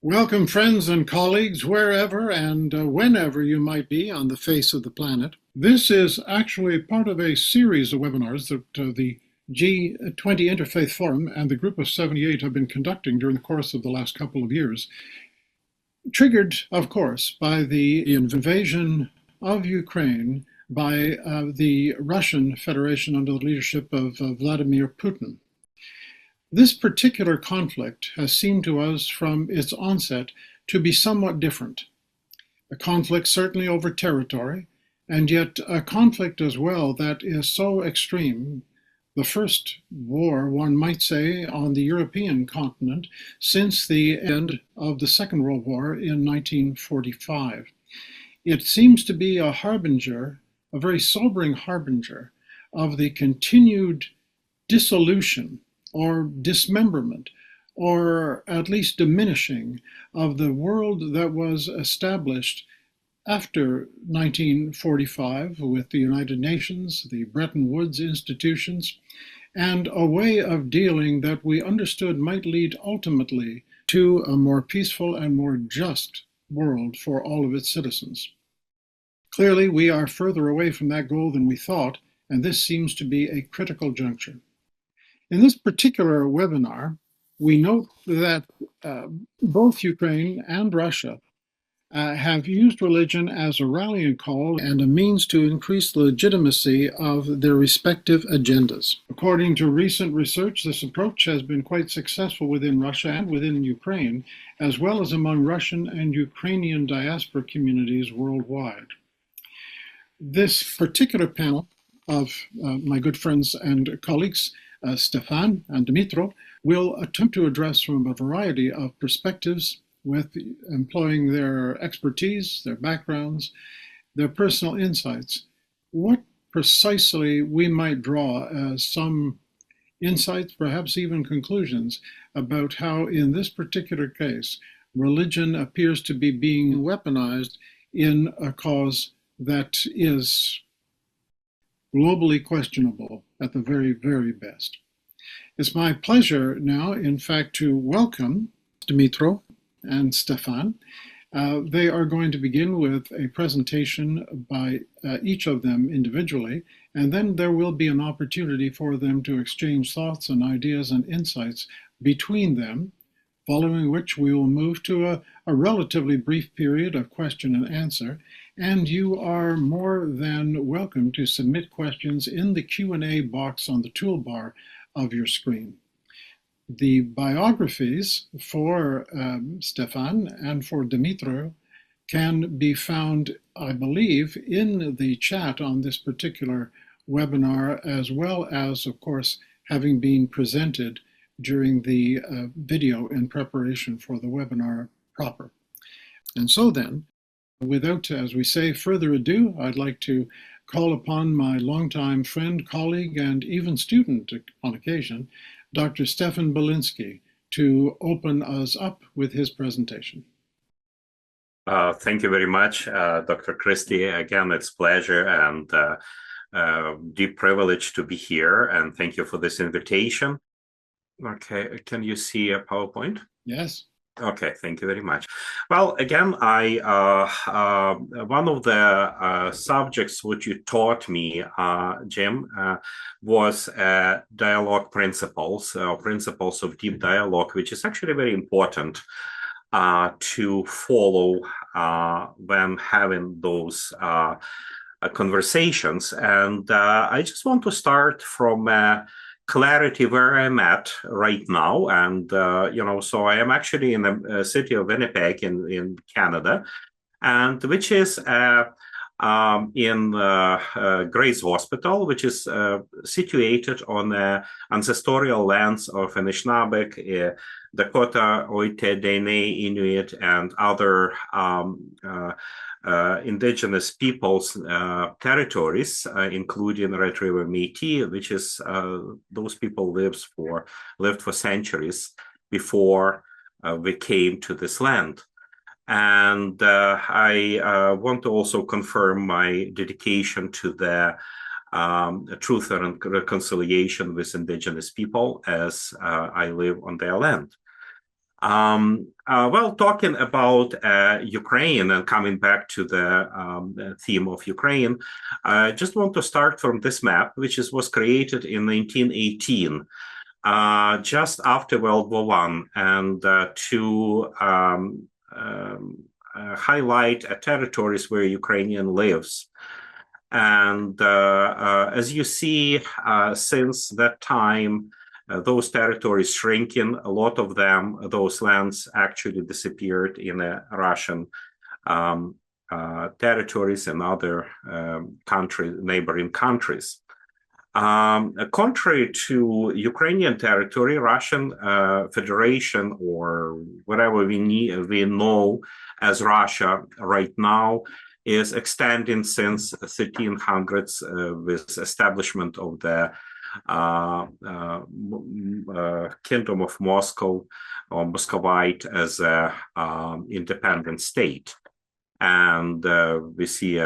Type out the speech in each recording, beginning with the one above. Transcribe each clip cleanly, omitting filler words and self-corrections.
Welcome, friends and colleagues, wherever and whenever you might be on the face of the planet. This is actually part of a series of webinars that the G20 Interfaith Forum and the Group of 78 have been conducting during the course of the last couple of years, triggered, of course, by the invasion of Ukraine by the Russian Federation under the leadership of Vladimir Putin. This particular conflict has seemed to us from its onset to be somewhat different. A conflict certainly over territory, and yet a conflict as well that is so extreme, the first war, one might say, on the European continent since the end of the Second World War in 1945. It seems to be a harbinger, a very sobering harbinger, of the continued dissolution or dismemberment, or at least diminishing, of the world that was established after 1945 with the United Nations, the Bretton Woods institutions, and a way of dealing that we understood might lead ultimately to a more peaceful and more just world for all of its citizens. Clearly, we are further away from that goal than we thought, and this seems to be a critical juncture. In this particular webinar, we note that both Ukraine and Russia have used religion as a rallying call and a means to increase the legitimacy of their respective agendas. According to recent research, this approach has been quite successful within Russia and within Ukraine, as well as among Russian and Ukrainian diaspora communities worldwide. This particular panel of my good friends and colleagues, Stefan and Dmitro, will attempt to address from a variety of perspectives with employing their expertise, their backgrounds, their personal insights, what precisely we might draw as some insights, perhaps even conclusions, about how in this particular case, religion appears to be being weaponized in a cause that is globally questionable at the very, very best. It's my pleasure now, in fact, to welcome Dmitro and Stefan. They are going to begin with a presentation by each of them individually, and then there will be an opportunity for them to exchange thoughts and ideas and insights between them, following which we will move to a relatively brief period of question and answer. And you are more than welcome to submit questions in the Q&A box on the toolbar of your screen. The biographies for Stefan and for Dmitro can be found, I believe, in the chat on this particular webinar, as well as, of course, having been presented during the video in preparation for the webinar proper. And so then, without, as we say, further ado, I'd like to call upon my longtime friend, colleague, and even student on occasion, Dr. Stefan Belinsky, to open us up with his presentation. Thank you very much, Dr. Christie. Again, it's a pleasure and deep privilege to be here, and thank you for this invitation. Okay, can you see a PowerPoint? Yes. Okay, thank you very much. Well, again, one of the subjects which you taught me, Jim, was dialogue principles, principles of deep dialogue, which is actually very important to follow when having those conversations. And I just want to start from clarity where I'm at right now. And, so I am actually in the city of Winnipeg in Canada, and which is in Grace Hospital, which is situated on the ancestral lands of Anishinaabeg, Dakota, Oite, Dene, Inuit, and other indigenous peoples' territories, including Red River Métis, which is those people lived for centuries before we came to this land. And I want to also confirm my dedication to the truth and reconciliation with indigenous people as I live on their land. Well, talking about Ukraine and coming back to the theme of Ukraine, I just want to start from this map, which was created in 1918, just after World War One, and to highlight territories where Ukrainian lives. And as you see, since that time, those territories shrinking, a lot of them, those lands actually disappeared in Russian territories and other neighboring countries. Contrary to Ukrainian territory, Russian Federation, or whatever we know as Russia right now, is extending since 1300s with establishment of the Kingdom of Moscow or Muscovite as a independent state. And we see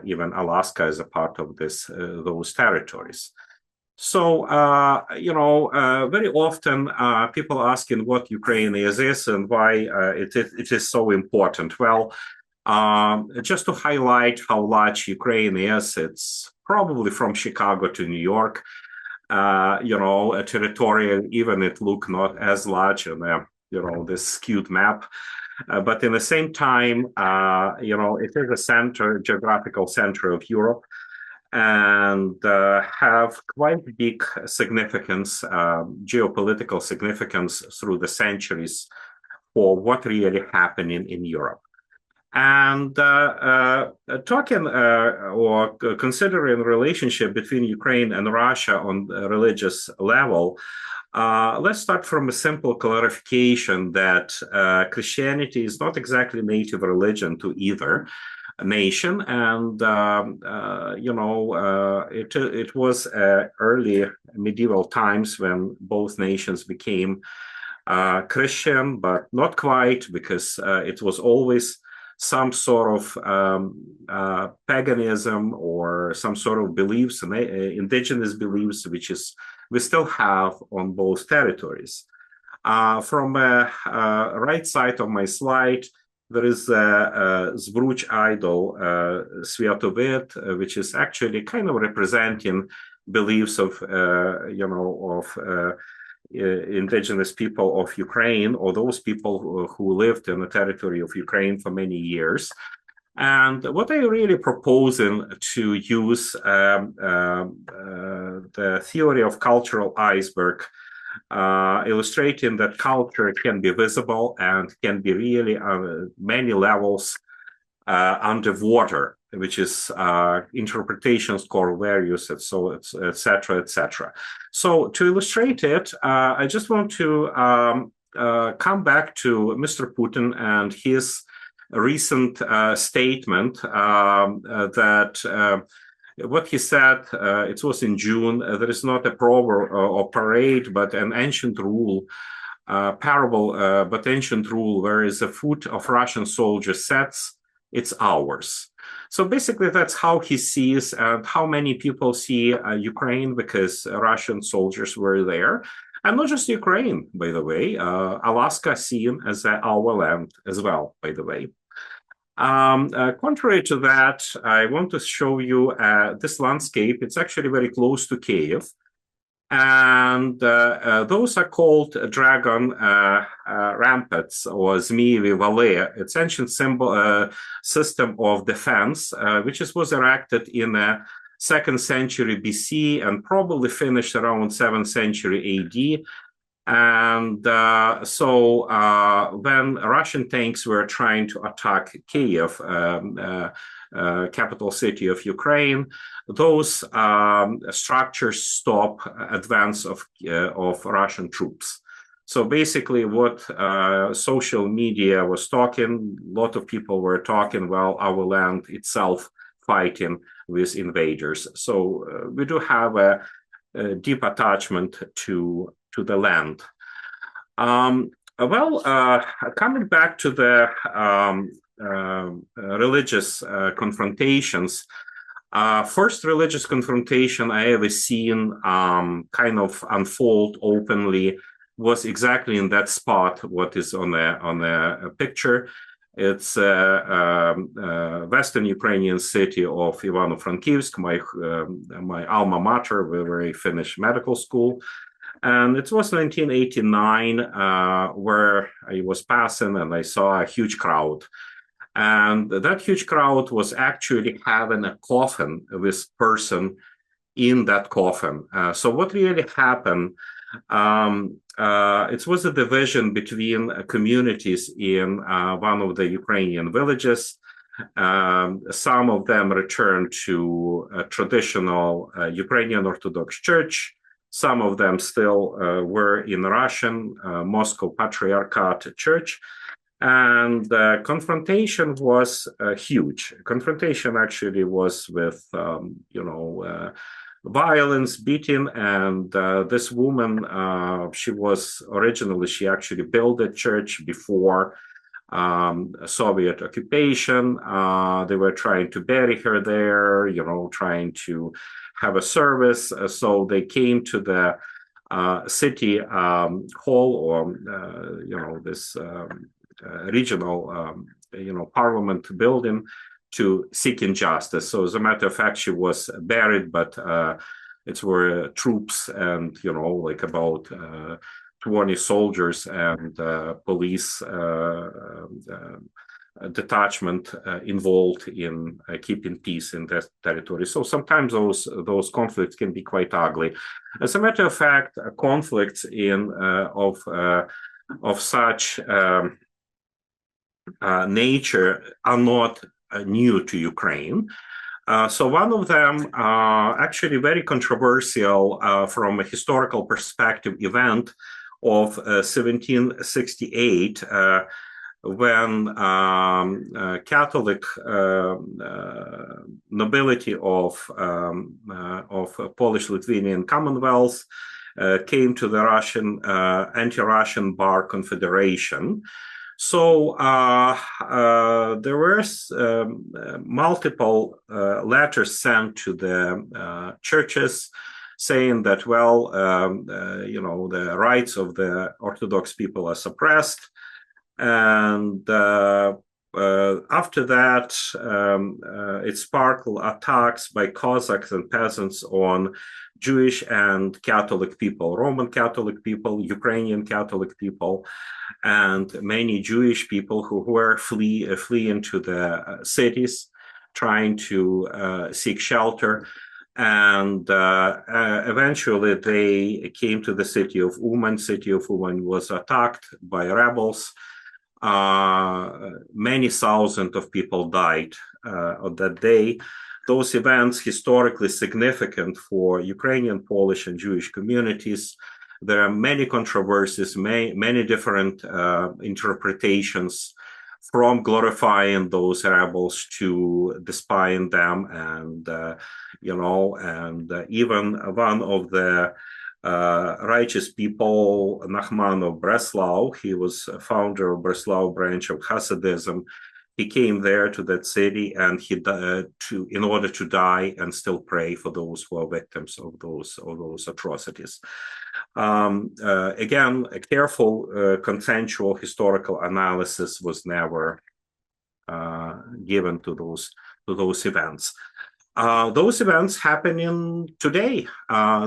even Alaska as a part of those territories. So, very often people asking what Ukraine is and why it is so important. Well, just to highlight how large Ukraine is, it's probably from Chicago to New York. A territorial, even it look not as large in this skewed map. But in the same time, it is a geographical center of Europe, and have quite big significance, geopolitical significance through the centuries for what really happening in Europe. And talking or considering the relationship between Ukraine and Russia on a religious level, let's start from a simple clarification that Christianity is not exactly native religion to either nation, and it was early medieval times when both nations became Christian, but not quite, because it was always some sort of paganism or some sort of beliefs, indigenous beliefs, which is we still have on both territories. From the right side of my slide, there is a Zvruch idol, Sviatovit, which is actually kind of representing beliefs of indigenous people of Ukraine, or those people who lived in the territory of Ukraine for many years. And what I really proposing to use the theory of cultural iceberg, illustrating that culture can be visible and can be really on many levels underwater, which is interpretations, core values, and so et cetera, et cetera. So to illustrate it, I just want to come back to Mr. Putin and his recent statement that what he said, it was in June, there is not a proverb or parade, but an ancient rule, parable, but ancient rule, whereas the foot of Russian soldiers sets, it's ours. So basically, that's how he sees and how many people see Ukraine, because Russian soldiers were there. And not just Ukraine, by the way, Alaska seen as our land as well, by the way. Contrary to that, I want to show you this landscape. It's actually very close to Kiev. And those are called dragon ramparts, or Zmievy Valley. It's ancient system of defense, which was erected in the 2nd century BC and probably finished around 7th century AD. And so when Russian tanks were trying to attack Kiev, capital city of Ukraine, those structures stop advance of Russian troops. So basically what social media was talking, a lot of people were talking, well, our land itself fighting with invaders. So we do have a deep attachment to the land. Coming back to the religious confrontations, first religious confrontation I ever seen kind of unfold openly was exactly in that spot, what is on the picture. It's Western Ukrainian city of Ivano-Frankivsk, my alma mater, where I finished medical school. And it was 1989 where I was passing and I saw a huge crowd. And that huge crowd was actually having a coffin with person in that coffin. So what really happened, it was a division between communities in one of the Ukrainian villages. Some of them returned to a traditional Ukrainian Orthodox Church. Some of them still were in Russian Moscow Patriarchate Church. And the confrontation was huge. Confrontation actually was with, violence, beating, and this woman, she actually built a church before Soviet occupation. They were trying to bury her there, trying to have a service. So they came to the city hall, or this regional, parliament building, to seek injustice. So as a matter of fact, she was buried, but it were troops and, like about 20 soldiers and police detachment involved in keeping peace in that territory. So sometimes those conflicts can be quite ugly. As a matter of fact, conflicts of such nature are not new to Ukraine. So one of them, actually very controversial from a historical perspective, event of 1768, when Catholic nobility of Polish-Lithuanian Commonwealth came to the Russian anti-Russian Bar Confederation. So there were multiple letters sent to the churches saying that, the rights of the Orthodox people are suppressed. And after that, it sparked attacks by Cossacks and peasants on Jewish and Catholic people, Roman Catholic people, Ukrainian Catholic people, and many Jewish people who were fleeing to the cities, trying to seek shelter. And eventually they came to the city of Uman. City of Uman was attacked by rebels. Many thousands of people died on that day. Those events, historically significant for Ukrainian, Polish, and Jewish communities. There are many controversies, many different interpretations, from glorifying those rebels to despising them, and even one of the righteous people, Nachman of Breslau, he was a founder of Breslau branch of Hasidism. He came there to that city, and in order to die and still pray for those who are victims of those atrocities. Again, a careful, consensual historical analysis was never given to those events. Those events happening today.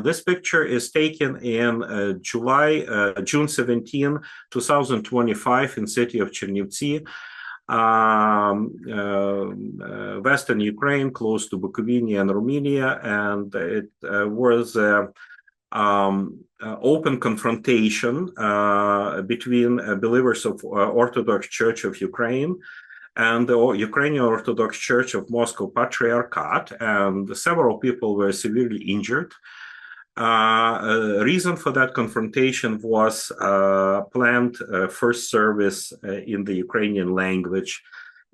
This picture is taken in June 17, 2025, in city of Chernivtsi, Western Ukraine, close to Bukovina and Romania, and it was open confrontation between believers of Orthodox Church of Ukraine and the Ukrainian Orthodox Church of Moscow Patriarchate, and several people were severely injured. Reason for that confrontation was planned first service in the Ukrainian language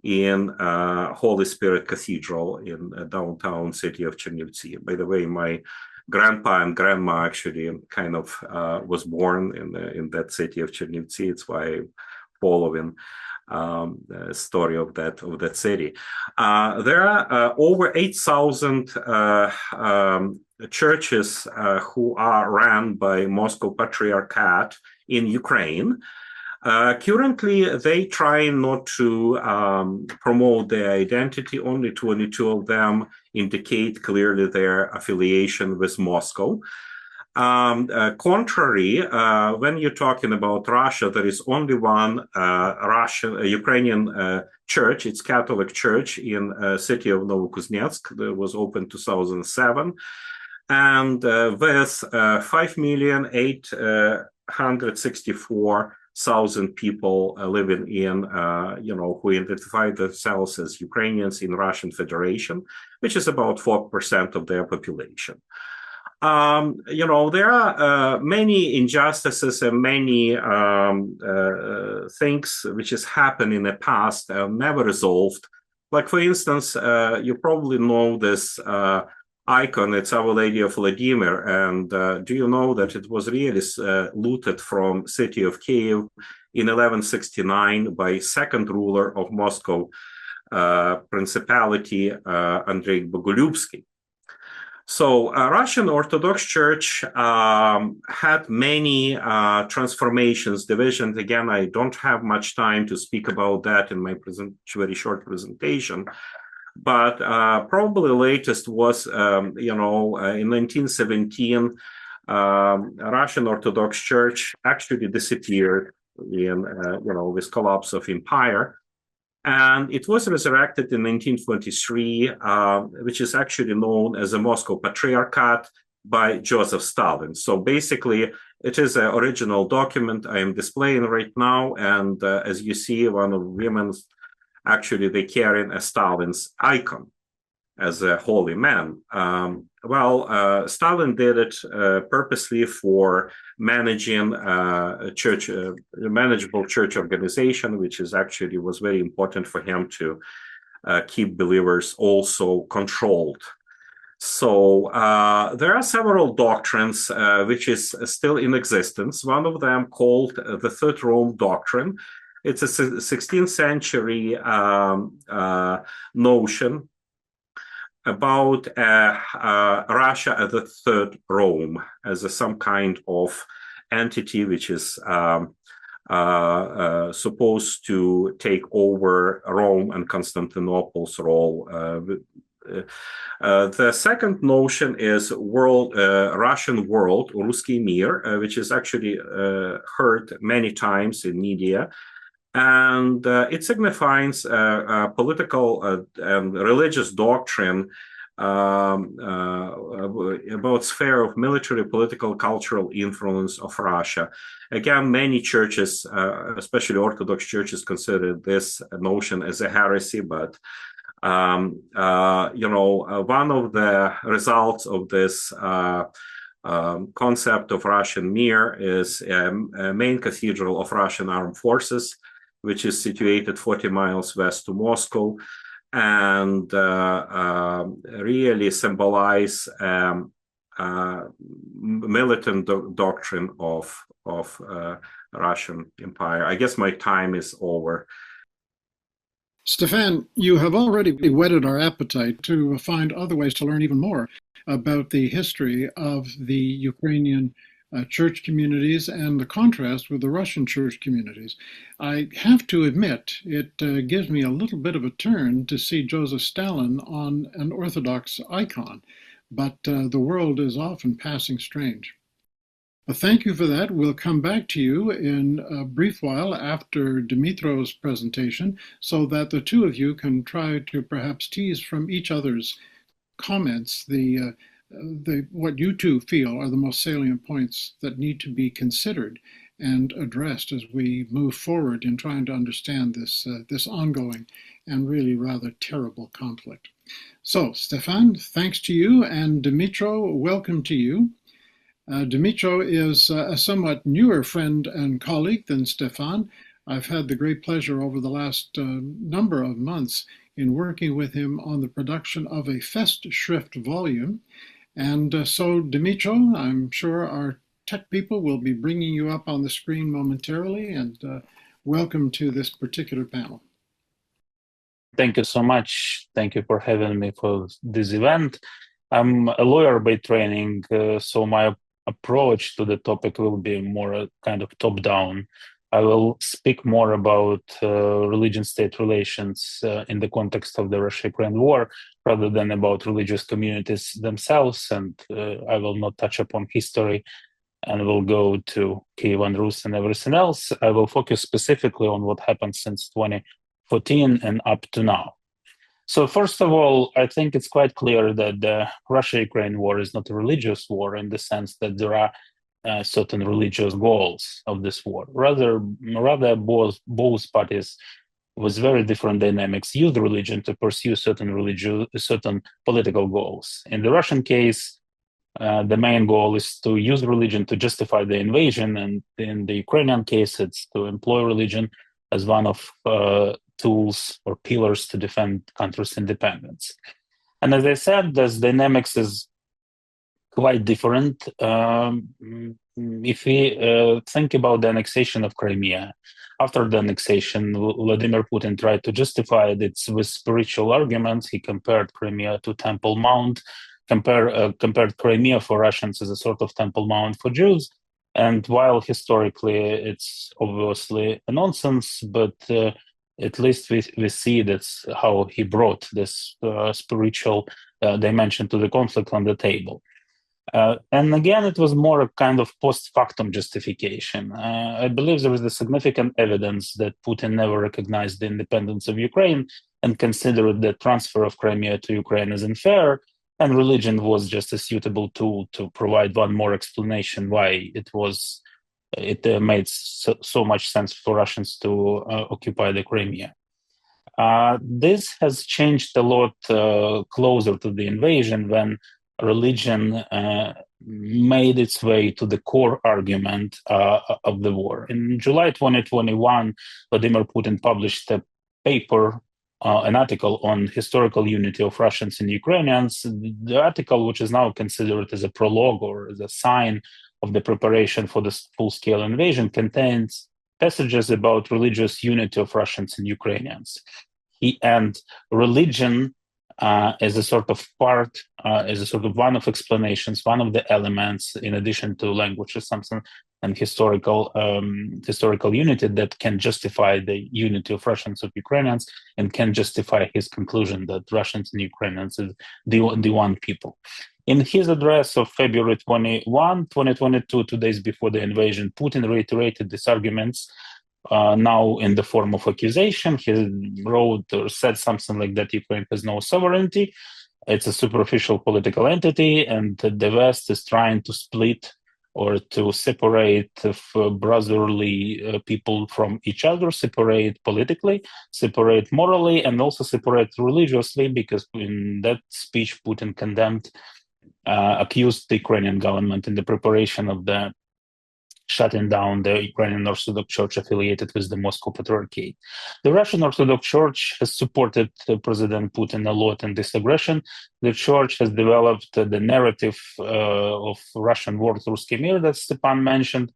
in Holy Spirit Cathedral in downtown city of Chernivtsi. By the way, my grandpa and grandma actually kind of was born in that city of Chernivtsi. It's why I'm following the story of that city. There are over 8,000 churches who are run by Moscow Patriarchate in Ukraine. Currently, they try not to promote their identity. Only 22 of them indicate clearly their affiliation with Moscow. Contrary, when you're talking about Russia, there is only one Ukrainian church. It's Catholic Church in city of Novokuznetsk that was opened 2007, and with 5,864,000 people living in, who identify themselves as Ukrainians in Russian Federation, which is about 4% of their population. There are many injustices and many things which has happened in the past never resolved. Like, for instance, you probably know this icon. It's Our Lady of Vladimir. And do you know that it was really looted from city of Kiev in 1169 by second ruler of Moscow Principality, Andrei Bogolyubsky. So Russian Orthodox Church had many transformations, divisions. Again, I don't have much time to speak about that in my very short presentation. But probably latest was, in 1917, Russian Orthodox Church actually disappeared in, with collapse of empire. And it was resurrected in 1923, which is actually known as the Moscow Patriarchate by Joseph Stalin. So basically, it is an original document I am displaying right now. And as you see, one of women's, actually, they carrying a Stalin's icon as a holy man. Stalin did it purposely for managing a church, a manageable church organization, which is actually was very important for him to keep believers also controlled. So there are several doctrines which is still in existence. One of them called the Third Rome Doctrine. It's a 16th century notion about Russia as the third Rome, as some kind of entity which is supposed to take over Rome and Constantinople's role. The second notion is Russian world, Ruski Mir, which is actually heard many times in media. And it signifies political and religious doctrine about sphere of military, political, cultural influence of Russia. Again, many churches, especially Orthodox churches, consider this notion as a heresy, but one of the results of this concept of Russian Mir is a main cathedral of Russian armed forces, which is situated 40 miles west to Moscow, and really symbolize militant doctrine of Russian Empire. I guess my time is over. Stefan, you have already whetted our appetite to find other ways to learn even more about the history of the Ukrainian church communities and the contrast with the Russian church communities. I have to admit, it gives me a little bit of a turn to see Joseph Stalin on an Orthodox icon, but the world is often passing strange. Thank you for that. We'll come back to you in a brief while after Dimitro's presentation so that the two of you can try to perhaps tease from each other's comments what you two feel are the most salient points that need to be considered and addressed as we move forward in trying to understand this ongoing and really rather terrible conflict. So, Stefan, thanks to you, and Dimitro, welcome to you. Dimitro is a somewhat newer friend and colleague than Stefan. I've had the great pleasure over the last number of months in working with him on the production of a Festschrift volume. And so, Dimitro, I'm sure our tech people will be bringing you up on the screen momentarily, and welcome to this particular panel. Thank you so much. Thank you for having me for this event. I'm a lawyer by training, so my approach to the topic will be more kind of top-down. I will speak more about religion-state relations in the context of the Russia-Ukraine war, rather than about religious communities themselves, and I will not touch upon history and will go to Kiev and Rus and everything else. I will focus specifically on what happened since 2014 and up to now. So first of all, I think it's quite clear that the Russia-Ukraine war is not a religious war in the sense that there are certain religious goals of this war. Rather, both parties with very different dynamics used religion to pursue certain political goals. In the Russian case, the main goal is to use religion to justify the invasion, and in the Ukrainian case, it's to employ religion as one of tools or pillars to defend country's independence. And as I said, this dynamics is quite different. If we think about the annexation of Crimea, after the annexation, Vladimir Putin tried to justify it with spiritual arguments. He compared Crimea to Temple Mount, compared Crimea for Russians as a sort of Temple Mount for Jews. And while historically it's obviously a nonsense, but at least we see that's how he brought this spiritual dimension to the conflict on the table. And again, it was more a kind of post-factum justification. I believe there is a significant evidence that Putin never recognized the independence of Ukraine and considered the transfer of Crimea to Ukraine as unfair, and religion was just a suitable tool to provide one more explanation why it made so much sense for Russians to occupy the Crimea. This has changed a lot closer to the invasion when religion made its way to the core argument of the war. In July 2021, Vladimir Putin published a paper, an article on historical unity of Russians and Ukrainians. The article, which is now considered as a prologue or as a sign of the preparation for the full-scale invasion, contains passages about religious unity of Russians and Ukrainians. And religion as a sort of part, as a sort of one of explanations, one of the elements, in addition to language assumption and historical unity, that can justify the unity of Russians of Ukrainians and can justify his conclusion that Russians and Ukrainians is the one people. In his address of February 21, 2022, 2 days before the invasion, Putin reiterated these arguments now in the form of accusation. He wrote or said something like that Ukraine has no sovereignty, it's a superficial political entity, and the West is trying to split or to separate brotherly people from each other, separate politically, separate morally, and also separate religiously, because in that speech Putin accused the Ukrainian government in the preparation of the shutting down the Ukrainian Orthodox Church affiliated with the Moscow Patriarchate. The Russian Orthodox Church has supported President Putin a lot in this aggression. The Church has developed the narrative of Russian war, Ruski Mir, that Stepan mentioned.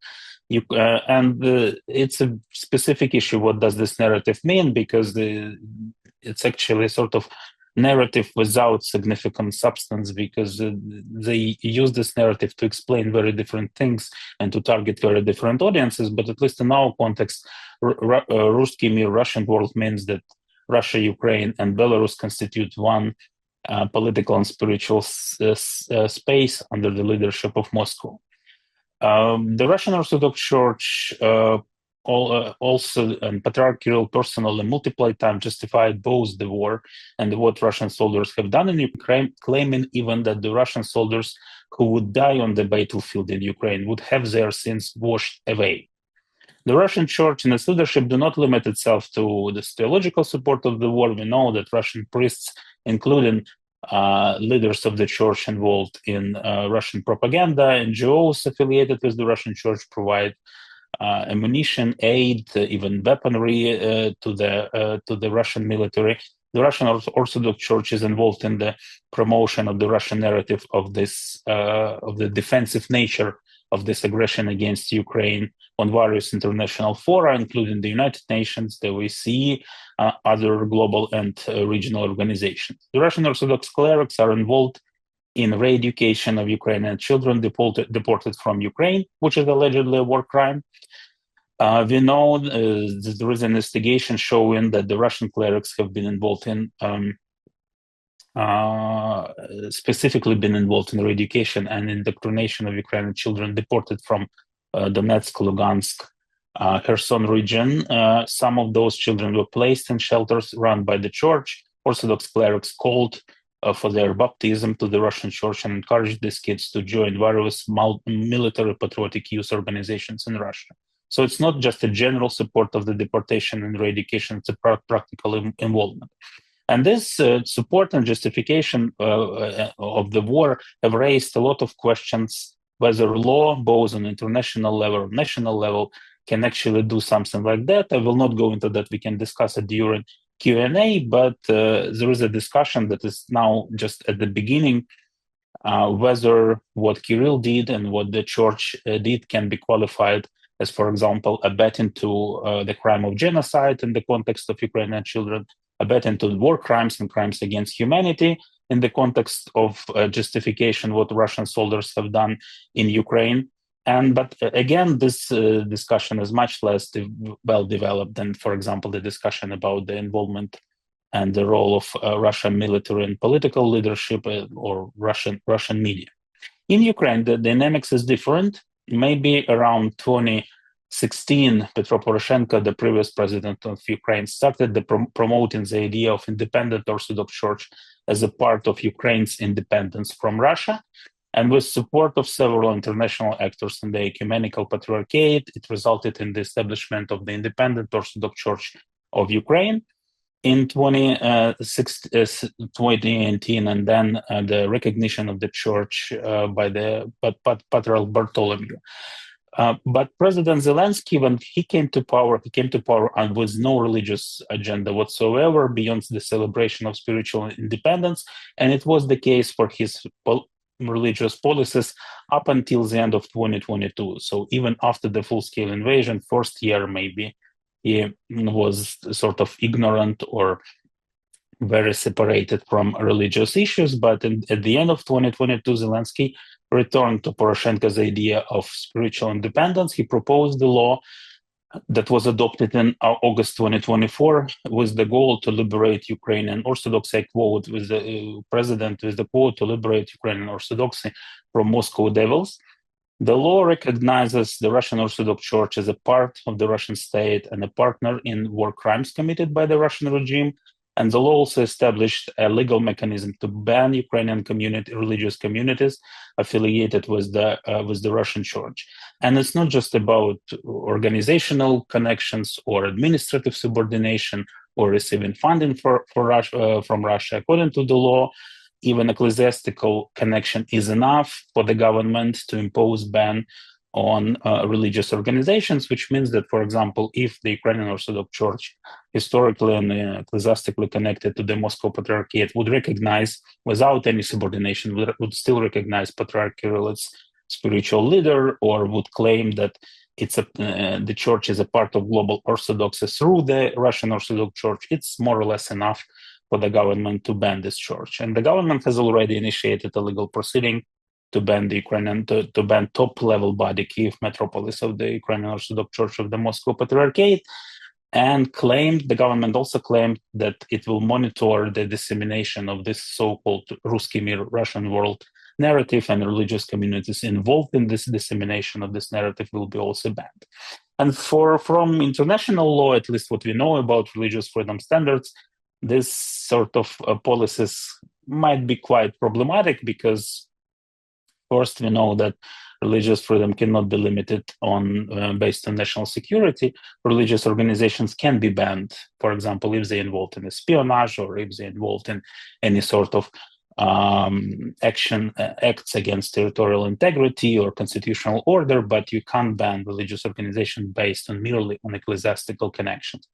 It's a specific issue. What does this narrative mean? Because it's actually sort of narrative without significant substance, because they use this narrative to explain very different things and to target very different audiences. But at least in our context, Ruski Mir, Russian world, means that Russia, Ukraine, and Belarus constitute one political and spiritual space under the leadership of Moscow. The Russian Orthodox Church also and Patriarch Kirill personally multiple times justified both the war and what Russian soldiers have done in Ukraine, claiming even that the Russian soldiers who would die on the battlefield in Ukraine would have their sins washed away. The Russian Church and its leadership do not limit itself to the theological support of the war. We know that Russian priests, including leaders of the church involved in Russian propaganda, NGOs affiliated with the Russian Church, provide ammunition, aid, even weaponry to the Russian military. The Russian Orthodox Church is involved in the promotion of the Russian narrative of this of the defensive nature of this aggression against Ukraine on various international fora, including the United Nations, the OSCE, other global and regional organizations. The Russian Orthodox clerics are involved in re-education of Ukrainian children deported from Ukraine, which is allegedly a war crime. We know there is an investigation showing that the Russian clerics have been involved in, specifically been involved in re-education and indoctrination of Ukrainian children deported from Donetsk, Lugansk, Kherson region. Some of those children were placed in shelters run by the church. Orthodox clerics called for their baptism to the Russian church and encouraged these kids to join various military patriotic youth organizations in Russia. So it's not just a general support of the deportation and re-education, it's a practical involvement. And this support and justification of the war have raised a lot of questions whether law, both on international level or national level, can actually do something like that. I will not go into that. We can discuss it during Q&A, but there is a discussion that is now just at the beginning whether what Kirill did and what the church did can be qualified as, for example, abetting to the crime of genocide in the context of Ukrainian children, abetting to war crimes and crimes against humanity in the context of justification what Russian soldiers have done in Ukraine. But again, this discussion is much less well developed than, for example, the discussion about the involvement and the role of Russian military and political leadership or Russian media. In Ukraine, the dynamics is different. Maybe around 2016, Petro Poroshenko, the previous president of Ukraine, started promoting the idea of independent Orthodox Church as a part of Ukraine's independence from Russia. And with support of several international actors in the ecumenical patriarchate, it resulted in the establishment of the independent Orthodox Church of Ukraine in 2019, and then the recognition of the church by the Patriarch Bartholomew. But President Zelensky, when he came to power and with no religious agenda whatsoever beyond the celebration of spiritual independence, and it was the case for his religious policies up until the end of 2022. So even after the full-scale invasion, first year maybe, he was sort of ignorant or very separated from religious issues. But at the end of 2022, Zelensky returned to Poroshenko's idea of spiritual independence. He proposed the law that was adopted in August 2024 with the goal to liberate Ukrainian Orthodoxy. I quote with the president with the quote, to liberate Ukrainian Orthodoxy from Moscow devils. The law recognizes the Russian Orthodox Church as a part of the Russian state and a partner in war crimes committed by the Russian regime. And the law also established a legal mechanism to ban Ukrainian religious communities affiliated with the Russian Church. And it's not just about organizational connections or administrative subordination or receiving funding from Russia. According to the law, even ecclesiastical connection is enough for the government to impose ban on religious organizations, which means that, for example, if the Ukrainian Orthodox Church, historically and ecclesiastically connected to the Moscow Patriarchate, would recognize, without any subordination, would still recognize Patriarch Kirill as spiritual leader, or would claim that the church is a part of global Orthodoxy through the Russian Orthodox Church, it's more or less enough for the government to ban this church. And the government has already initiated a legal proceeding to ban the Ukrainian, to ban top-level body, Kiev metropolis of the Ukrainian Orthodox Church of the Moscow Patriarchate, and the government also claimed that it will monitor the dissemination of this so-called Ruski Mir, Russian world narrative, and religious communities involved in this dissemination of this narrative will be also banned. And from international law, at least what we know about religious freedom standards, this sort of policies might be quite problematic because first, we know that religious freedom cannot be limited on based on national security. Religious organizations can be banned, for example, if they're involved in espionage or if they're involved in any sort of acts against territorial integrity or constitutional order, but you can't ban religious organizations based on merely on ecclesiastical connections.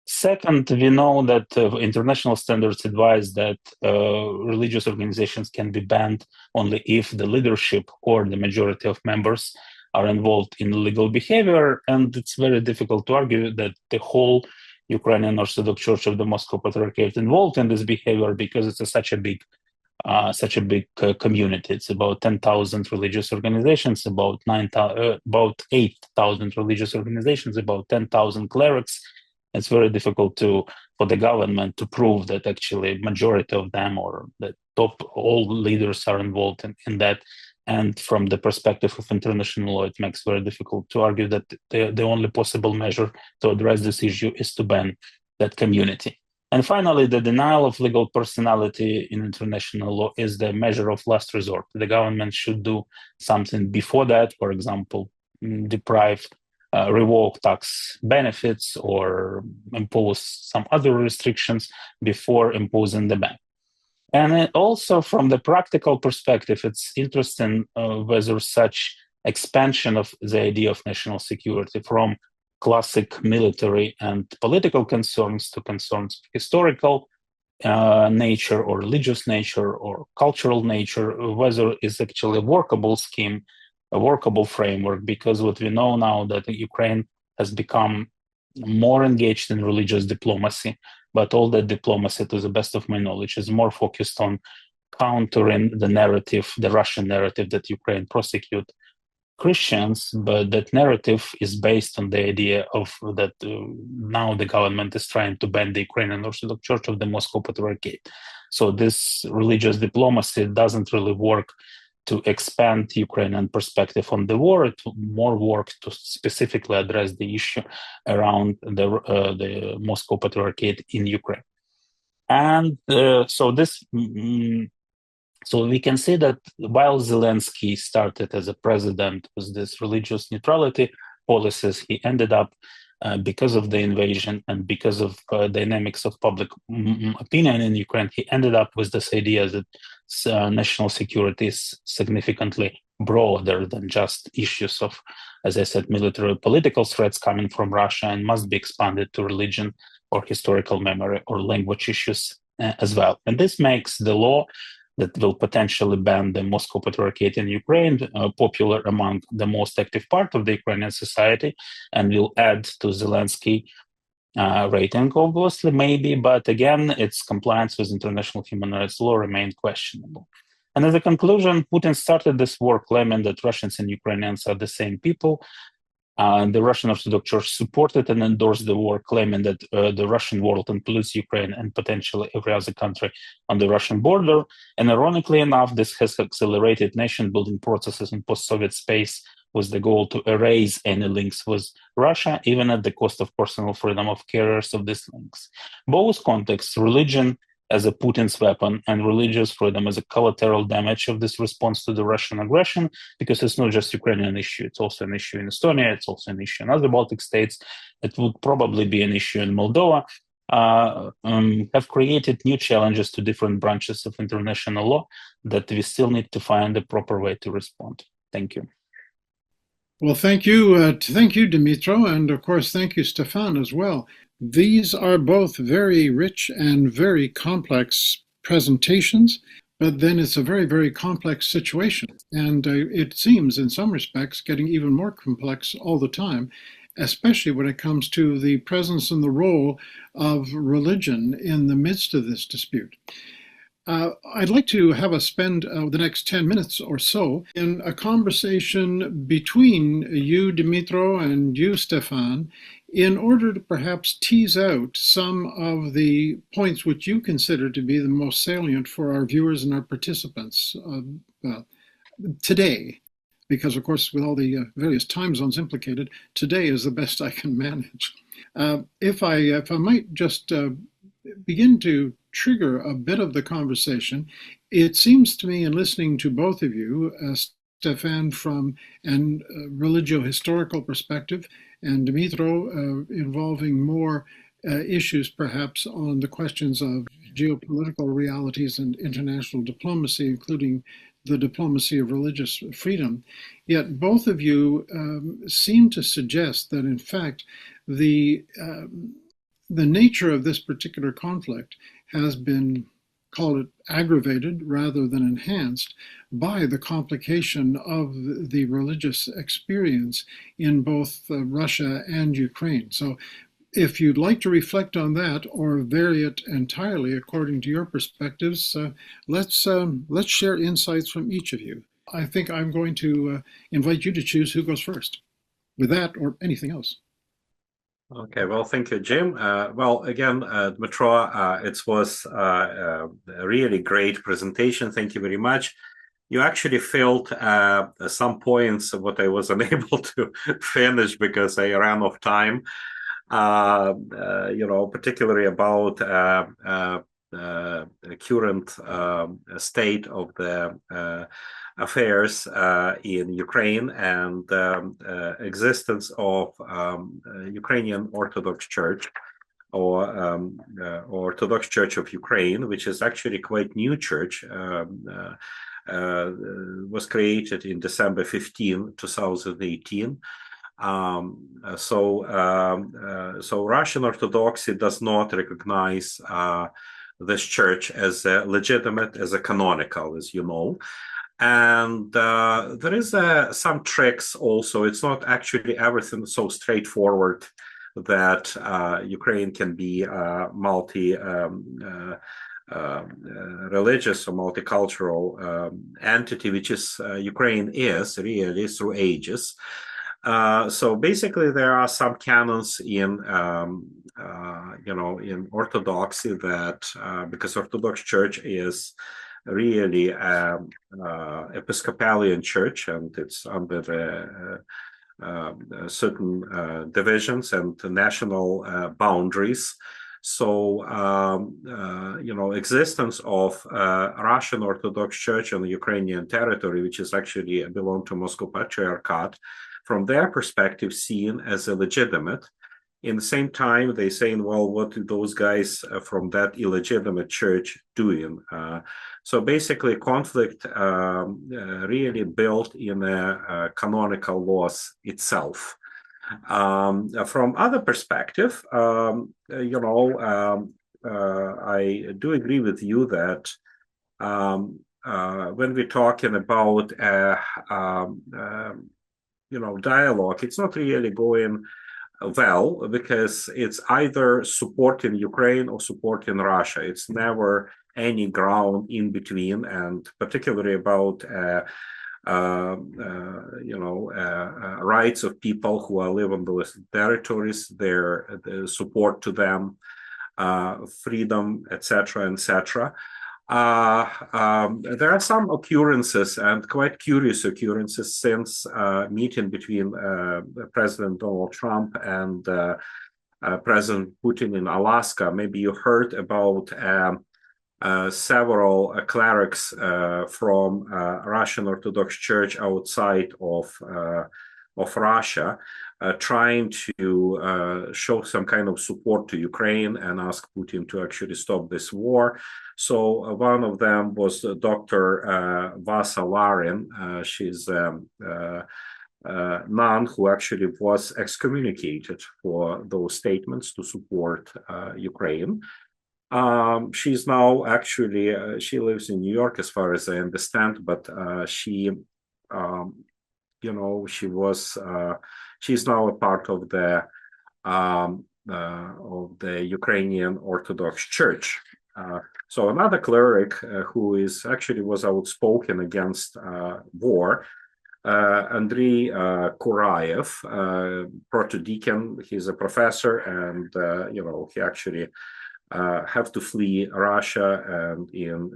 Second, we know that international standards advise that religious organizations can be banned only if the leadership or the majority of members are involved in illegal behavior. And it's very difficult to argue that the whole Ukrainian Orthodox Church of the Moscow Patriarchate involved in this behavior because it's such a big such a big community. It's about 10,000 religious organizations, about 8,000 religious organizations, about 10,000 clerics. It's very difficult for the government to prove that actually majority of them or the top all leaders are involved in that. And from the perspective of international law, it makes very difficult to argue that the only possible measure to address this issue is to ban that community. And finally, the denial of legal personality in international law is the measure of last resort. The government should do something before that, for example, revoke tax benefits or impose some other restrictions before imposing the ban. And also from the practical perspective, it's interesting whether such expansion of the idea of national security from classic military and political concerns to concerns of historical nature or religious nature or cultural nature, whether it's actually a workable scheme, a workable framework, because what we know now that Ukraine has become more engaged in religious diplomacy, but all that diplomacy, to the best of my knowledge, is more focused on countering the narrative, the Russian narrative that Ukraine prosecute Christians, but that narrative is based on the idea of that now the government is trying to ban the Ukrainian Orthodox Church of the Moscow Patriarchate. So this religious diplomacy doesn't really work to expand Ukrainian perspective on the war. It more work to specifically address the issue around the Moscow Patriarchate in Ukraine. And so we can see that while Zelensky started as a president with this religious neutrality policies, he ended up, because of the invasion and because of dynamics of public opinion in Ukraine, he ended up with this idea that national security is significantly broader than just issues of, as I said, military political threats coming from Russia, and must be expanded to religion or historical memory or language issues as well. And this makes the law that will potentially ban the Moscow Patriarchate in Ukraine popular among the most active part of the Ukrainian society, and will add to Zelensky rating, obviously, maybe, but again, its compliance with international human rights law remained questionable. And as a conclusion, Putin started this war claiming that Russians and Ukrainians are the same people. The Russian Orthodox Church supported and endorsed the war, claiming that the Russian world includes Ukraine and potentially every other country on the Russian border. And ironically enough, this has accelerated nation-building processes in post-Soviet space with the goal to erase any links with Russia, even at the cost of personal freedom of carriers of these links. Both contexts, religion as a Putin's weapon and religious freedom as a collateral damage of this response to the Russian aggression, because it's not just Ukrainian issue, it's also an issue in Estonia, it's also an issue in other Baltic states, it would probably be an issue in Moldova, have created new challenges to different branches of international law that we still need to find the proper way to respond. Thank you. Well, thank you, Dimitro, and of course, thank you, Stefan, as well. These are both very rich and very complex presentations, but then it's a very, very complex situation. And it seems, in some respects, getting even more complex all the time, especially when it comes to the presence and the role of religion in the midst of this dispute. I'd like to have us spend the next 10 minutes or so in a conversation between you, Dimitro, and you, Stefan, in order to perhaps tease out some of the points which you consider to be the most salient for our viewers and our participants today. Because, of course, with all the various time zones implicated, today is the best I can manage. If I might just begin to trigger a bit of the conversation, it seems to me, in listening to both of you, Stefan from an religio-historical perspective, and Dimitro involving more issues perhaps on the questions of geopolitical realities and international diplomacy, including the diplomacy of religious freedom. Yet both of you seem to suggest that, in fact, the nature of this particular conflict has been, call it, aggravated rather than enhanced by the complication of the religious experience in both Russia and Ukraine. So If you'd like to reflect on that or vary it entirely according to your perspectives, let's share insights from each of you. I think I'm going to invite you to choose who goes first with that or anything else. Okay, well, thank you, Jim. Well, again, Dmitro, it was a really great presentation. Thank you very much. You actually filled some points of what I was unable to finish because I ran out of time. Particularly about current state of the affairs in Ukraine and existence of Ukrainian Orthodox Church or Orthodox Church of Ukraine, which is actually quite new church. Was created in December 15, 2018. So Russian Orthodoxy does not recognize this church as a legitimate, as a canonical, as you know. And there is some tricks also. It's not actually everything so straightforward that Ukraine can be multi religious or multicultural entity, which is Ukraine is really through ages. So basically, there are some canons in in Orthodoxy that because Orthodox Church is really Episcopalian church and it's under the certain divisions and national boundaries. So, existence of Russian Orthodox Church on the Ukrainian territory, which is actually belong to Moscow Patriarchate, from their perspective, seen as illegitimate. In the same time, they saying, well, what are those guys from that illegitimate church doing? So basically, conflict really built in a canonical laws itself. From other perspective, I do agree with you that when we're talking about dialogue, it's not really going well because it's either supporting Ukraine or supporting Russia. It's never any ground in between, and particularly about rights of people who are living on those territories, their support to them, freedom, etc., etc. There are some occurrences and quite curious occurrences since meeting between President Donald Trump and President Putin in Alaska. Maybe you heard about several clerics from Russian Orthodox Church outside of Russia trying to show some kind of support to Ukraine and ask Putin to actually stop this war. So one of them was Dr. Vasa Larin. She's a nun who actually was excommunicated for those statements to support Ukraine. She's now actually, she lives in New York as far as I understand, but she's now a part of the Ukrainian Orthodox Church. So another cleric who is actually was outspoken against war, Andrei Kurayev, proto-deacon. He's a professor, and he actually have to flee Russia and in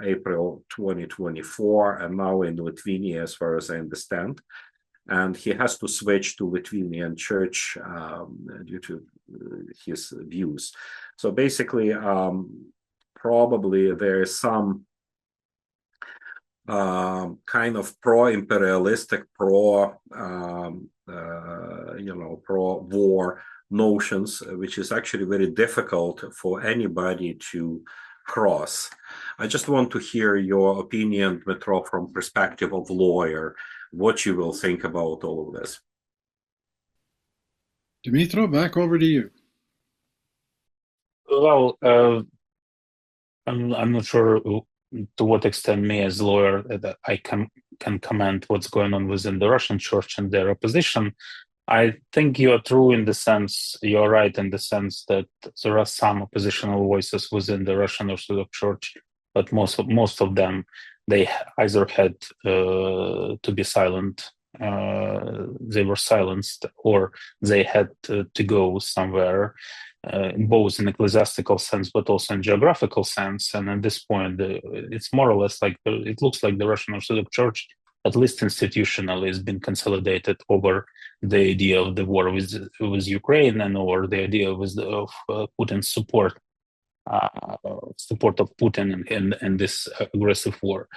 April 2024, and now in Lithuania, as far as I understand. And he has to switch to Lithuanian church due to his views. So basically, probably there is some kind of pro-imperialistic, pro-war notions, which is actually very difficult for anybody to cross. I just want to hear your opinion, Dmitro, from perspective of lawyer, what you will think about all of this. Dmitro, back over to you. Well, I'm not sure to what extent me as a lawyer that I can comment what's going on within the Russian church and their opposition. I think you're true in the sense, you're right in the sense that there are some oppositional voices within the Russian Orthodox Church, but most of them, they either had to be silent, they were silenced, or they had to go somewhere, both in ecclesiastical sense but also in geographical sense. And at this point, it's more or less like it looks like the Russian Orthodox Church, at least institutionally, has been consolidated over the idea of the war with Ukraine and over the idea of Putin's support of Putin in this aggressive war.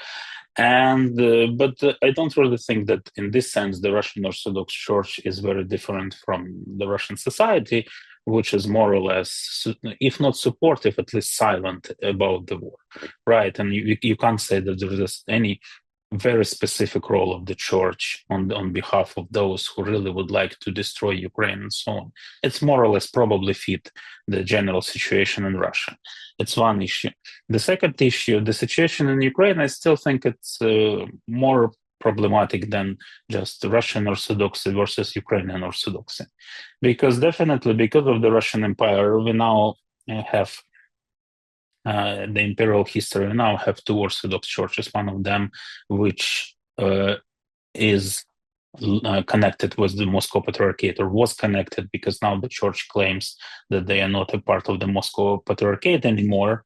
And but I don't really think that in this sense the Russian Orthodox Church is very different from the Russian society, which is more or less, if not supportive, at least silent about the war, right? And you can't say that there is any very specific role of the church on behalf of those who really would like to destroy Ukraine and so on. It's more or less probably fit the general situation in Russia. It's one issue. The second issue, the situation in Ukraine, I still think it's more problematic than just Russian Orthodoxy versus Ukrainian Orthodoxy. Because definitely because of the Russian Empire, we now have the imperial history. We now have two Orthodox churches, one of them which is connected with the Moscow Patriarchate, or was connected, because now the church claims that they are not a part of the Moscow Patriarchate anymore.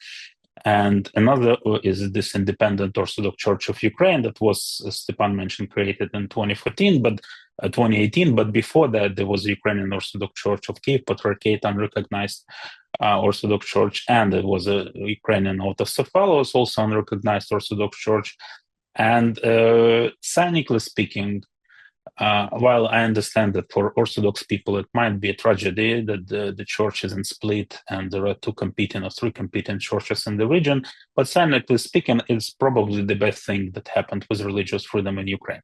And another is this independent Orthodox Church of Ukraine that was, as Stepan mentioned, created in 2014, but 2018. But before that, there was the Ukrainian Orthodox Church of Kiev Patriarchate, unrecognized Orthodox Church, and there was a Ukrainian Autocephalos, also unrecognized Orthodox Church. And cynically speaking, while I understand that for Orthodox people it might be a tragedy that the church isn't split and there are two competing or three competing churches in the region, but cynically speaking, it's probably the best thing that happened with religious freedom in Ukraine.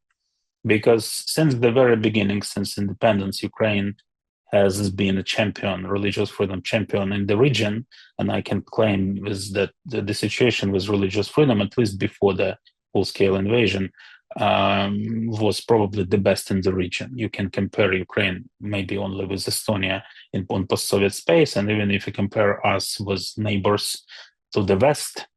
Because since the very beginning, since independence, Ukraine has been a champion, religious freedom champion in the region, and I can claim is that the situation with religious freedom, at least before the full-scale invasion, was probably the best in the region. You can compare Ukraine maybe only with Estonia on post-Soviet space, and even if you compare us with neighbors to the west,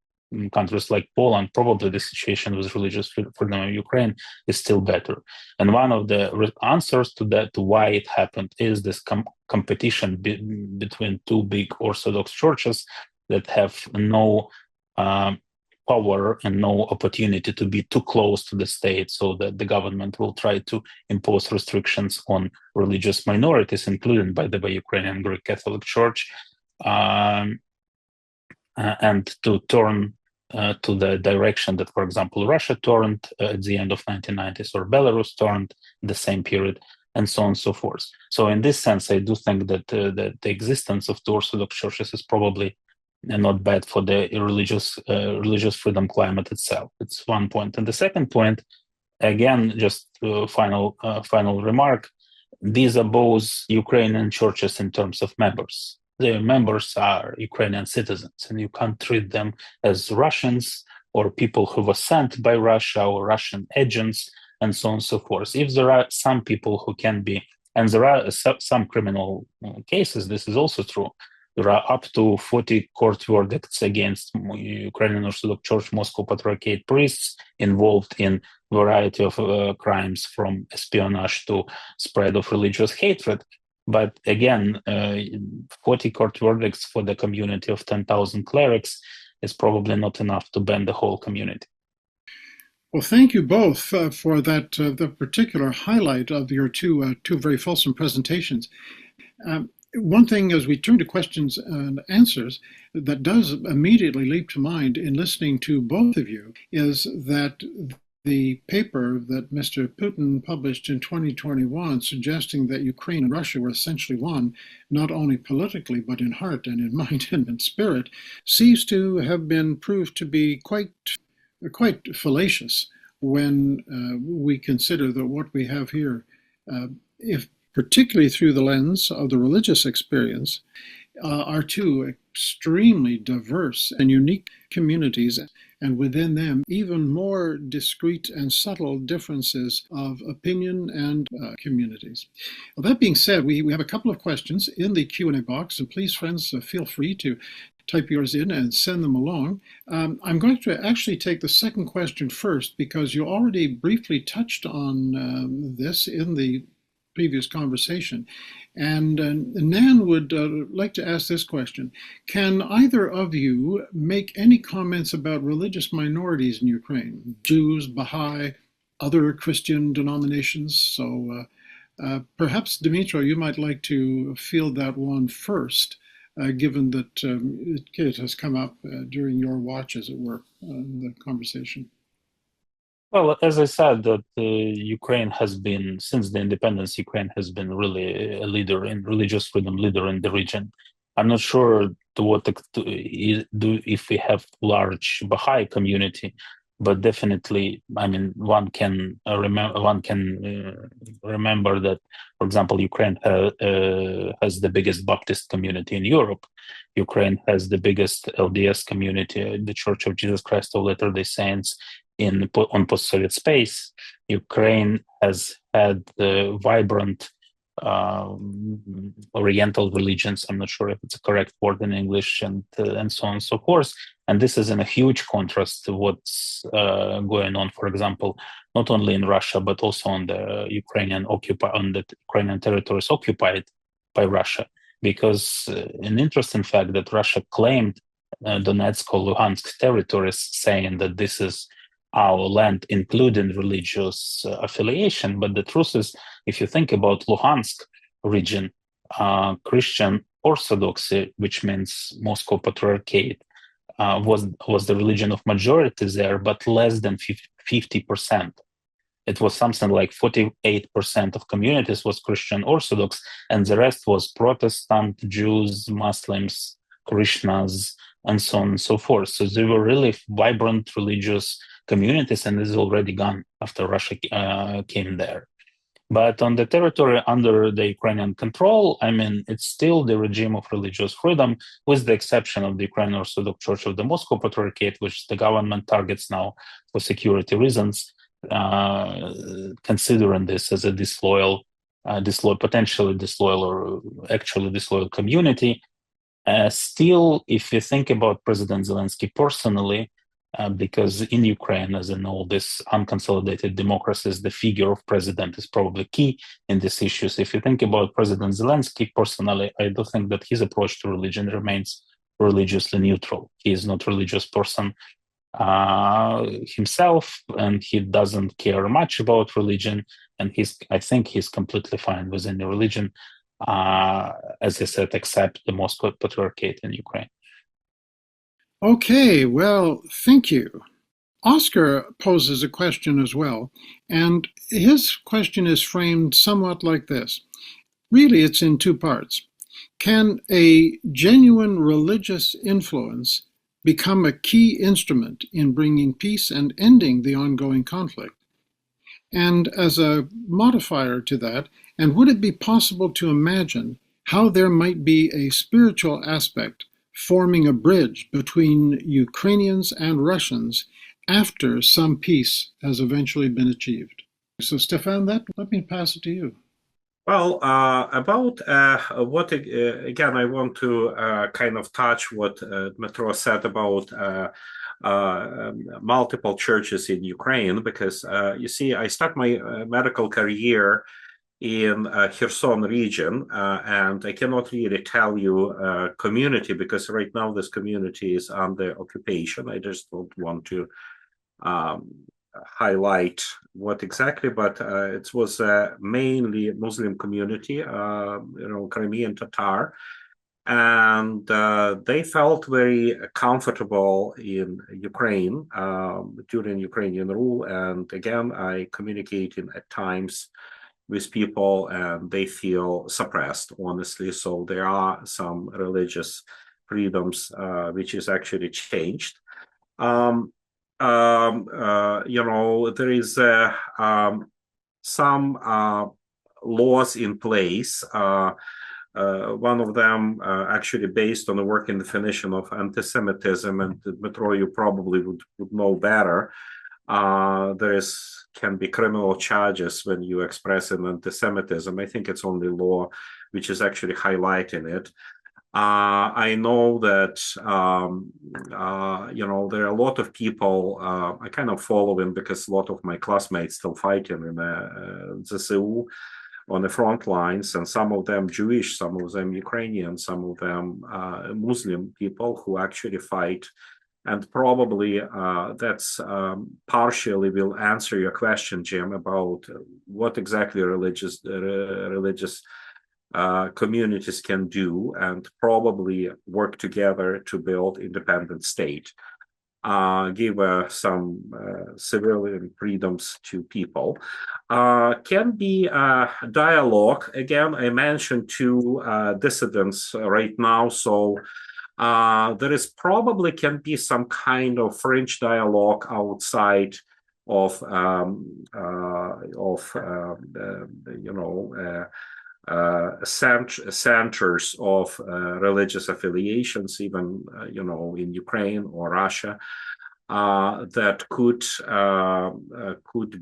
countries like Poland, probably the situation with religious freedom in Ukraine is still better. And one of the answers to that, to why it happened, is this competition between two big Orthodox churches that have no power and no opportunity to be too close to the state, so that the government will try to impose restrictions on religious minorities, including, by the way, Ukrainian Greek Catholic Church, and to turn to the direction that, for example, Russia turned at the end of 1990s, or Belarus turned the same period, and so on and so forth. So in this sense, I do think that the existence of two Orthodox churches is probably not bad for the religious freedom climate itself. It's one point. And the second point, again, just final remark, these are both Ukrainian churches in terms of members. Their members are Ukrainian citizens, and you can't treat them as Russians or people who were sent by Russia or Russian agents, and so on and so forth. If there are some people who can be, and there are some criminal cases, this is also true. There are up to 40 court verdicts against Ukrainian Orthodox Church Moscow Patriarchate priests involved in a variety of crimes, from espionage to spread of religious hatred. But again, 40 court verdicts for the community of 10,000 clerics is probably not enough to ban the whole community. Well, thank you both for that the particular highlight of your two very fulsome presentations. One thing as we turn to questions and answers that does immediately leap to mind in listening to both of you is that the paper that Mr. Putin published in 2021 suggesting that Ukraine and Russia were essentially one, not only politically, but in heart and in mind and in spirit, seems to have been proved to be quite fallacious when we consider that what we have here, if particularly through the lens of the religious experience, are two extremely diverse and unique communities and within them, even more discrete and subtle differences of opinion and communities. Well, that being said, we have a couple of questions in the Q&A box, and please, friends, feel free to type yours in and send them along. I'm going to actually take the second question first because you already briefly touched on this in the previous conversation. And Nan would like to ask this question. Can either of you make any comments about religious minorities in Ukraine? Jews, Baha'i, other Christian denominations? So perhaps, Dimitro, you might like to field that one first, given that it has come up during your watch, as it were, in the conversation. Well, as I said, that Ukraine has been, since the independence, Ukraine has been really a leader in religious freedom, leader in the region. I'm not sure to what if we have large Baha'i community, but definitely, I mean, remember that, for example, Ukraine has the biggest Baptist community in Europe. Ukraine has the biggest LDS community, the Church of Jesus Christ of Latter-day Saints on post-Soviet space. Ukraine has had vibrant Oriental religions. I'm not sure if it's a correct word in English, and so on and so forth. And this is in a huge contrast to what's going on, for example, not only in Russia but also on the Ukrainian territories occupied by Russia. Because an interesting fact that Russia claimed Donetsk or Luhansk territories, saying that this is our land, including religious affiliation. But the truth is, if you think about Luhansk region, Christian Orthodoxy, which means Moscow Patriarchate, was the religion of majority there, but less than 50%. It was something like 48% of communities was Christian Orthodox, and the rest was Protestant, Jews, Muslims, Krishnas, and so on and so forth. So they were really vibrant religious communities, and this is already gone after Russia came there. But on the territory under the Ukrainian control, I mean, it's still the regime of religious freedom, with the exception of the Ukrainian Orthodox Church of the Moscow Patriarchate, which the government targets now for security reasons, considering this as a potentially disloyal or actually disloyal community. Still, if you think about President Zelensky personally, because in Ukraine, as in all these unconsolidated democracies, the figure of president is probably key in these issues. If you think about President Zelensky personally, I do think that his approach to religion remains religiously neutral. He is not a religious person himself, and he doesn't care much about religion. And I think he's completely fine with any religion, as I said, except the Moscow Patriarchate in Ukraine. Okay, well, thank you. Oscar poses a question as well, and his question is framed somewhat like this. Really, it's in two parts. Can a genuine religious influence become a key instrument in bringing peace and ending the ongoing conflict? And as a modifier to that, and would it be possible to imagine how there might be a spiritual aspect forming a bridge between Ukrainians and Russians after some peace has eventually been achieved? So, Stefan, let me pass it to you. Well, about what, again, I want to kind of touch what Dmytro said about multiple churches in Ukraine, because you see, I start my medical career in Kherson region, and I cannot really tell you community, because right now this community is under occupation. I just don't want to highlight what exactly, but it was mainly Muslim community, Crimean Tatar, and they felt very comfortable in Ukraine during Ukrainian rule. And again, I communicating at times with people, and they feel suppressed, honestly. So there are some religious freedoms which is actually changed. There is some laws in place One of them actually based on a working definition of anti-Semitism, and Dmitro, you probably would know better. Can be criminal charges when you express an anti-Semitism. I think it's only law which is actually highlighting it. I know that there are a lot of people I kind of following, because a lot of my classmates still fighting in the ZSU on the front lines, and some of them Jewish, some of them Ukrainian, some of them Muslim people who actually fight. And probably that's partially will answer your question, Jim, about what exactly religious communities can do, and probably work together to build independent state, give some civilian freedoms to people. Can be dialogue. Again, I mentioned two dissidents right now, so there is probably can be some kind of fringe dialogue outside of centers of religious affiliations, even in Ukraine or Russia, that could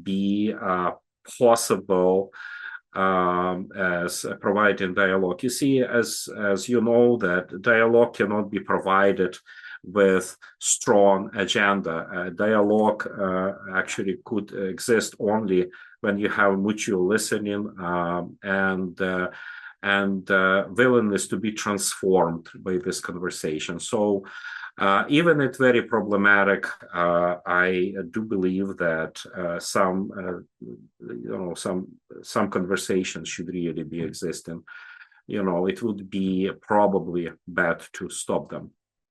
be possible as providing dialogue. You see, as you know, that dialogue cannot be provided with strong agenda. Dialogue actually could exist only when you have mutual listening and willingness to be transformed by this conversation. So even it's very problematic, I do believe that some conversations should really be existing. It would be probably bad to stop them.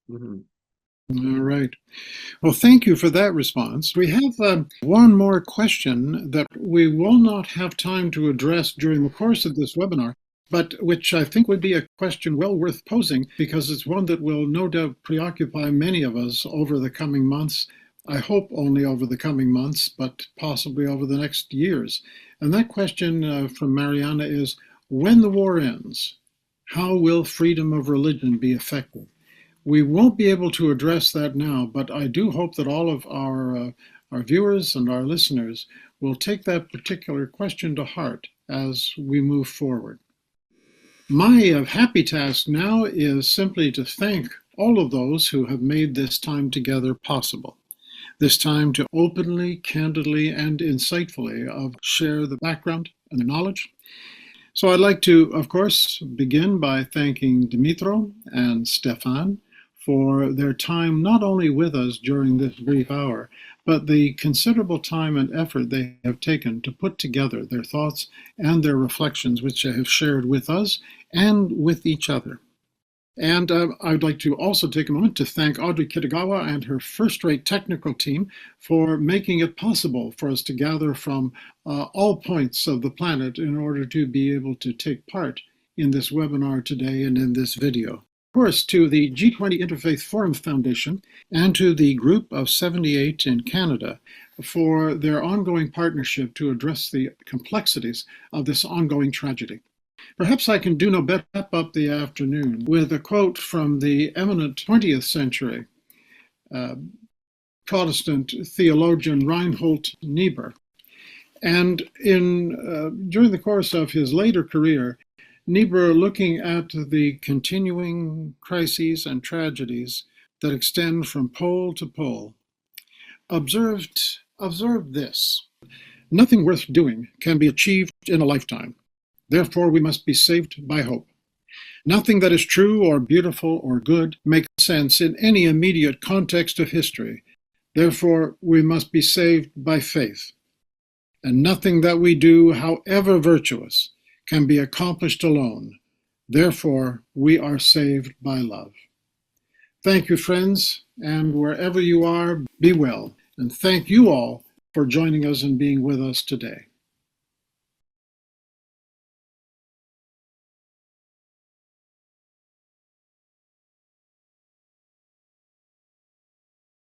Mm-hmm. All right. Well, thank you for that response. We have one more question that we will not have time to address during the course of this webinar, but which I think would be a question well worth posing, because it's one that will no doubt preoccupy many of us over the coming months. I hope only over the coming months, but possibly over the next years. And that question from Mariana is, when the war ends, how will freedom of religion be affected? We won't be able to address that now, but I do hope that all of our viewers and our listeners will take that particular question to heart as we move forward. My happy task now is simply to thank all of those who have made this time together possible. This time to openly, candidly, and insightfully share the background and the knowledge. So I'd like to, of course, begin by thanking Dmitro and Stefan for their time not only with us during this brief hour, but the considerable time and effort they have taken to put together their thoughts and their reflections, which they have shared with us and with each other. And I'd like to also take a moment to thank Audrey Kitagawa and her first-rate technical team for making it possible for us to gather from all points of the planet in order to be able to take part in this webinar today and in this video. Of course, to the G20 Interfaith Forum Foundation and to the Group of 78 in Canada for their ongoing partnership to address the complexities of this ongoing tragedy. Perhaps I can do no better wrap up the afternoon with a quote from the eminent 20th century Protestant theologian Reinhold Niebuhr. And during the course of his later career, Niebuhr, looking at the continuing crises and tragedies that extend from pole to pole, observed this: nothing worth doing can be achieved in a lifetime. Therefore, we must be saved by hope. Nothing that is true or beautiful or good makes sense in any immediate context of history. Therefore, we must be saved by faith. And nothing that we do, however virtuous, can be accomplished alone. Therefore, we are saved by love. Thank you, friends, and wherever you are, be well. And thank you all for joining us and being with us today.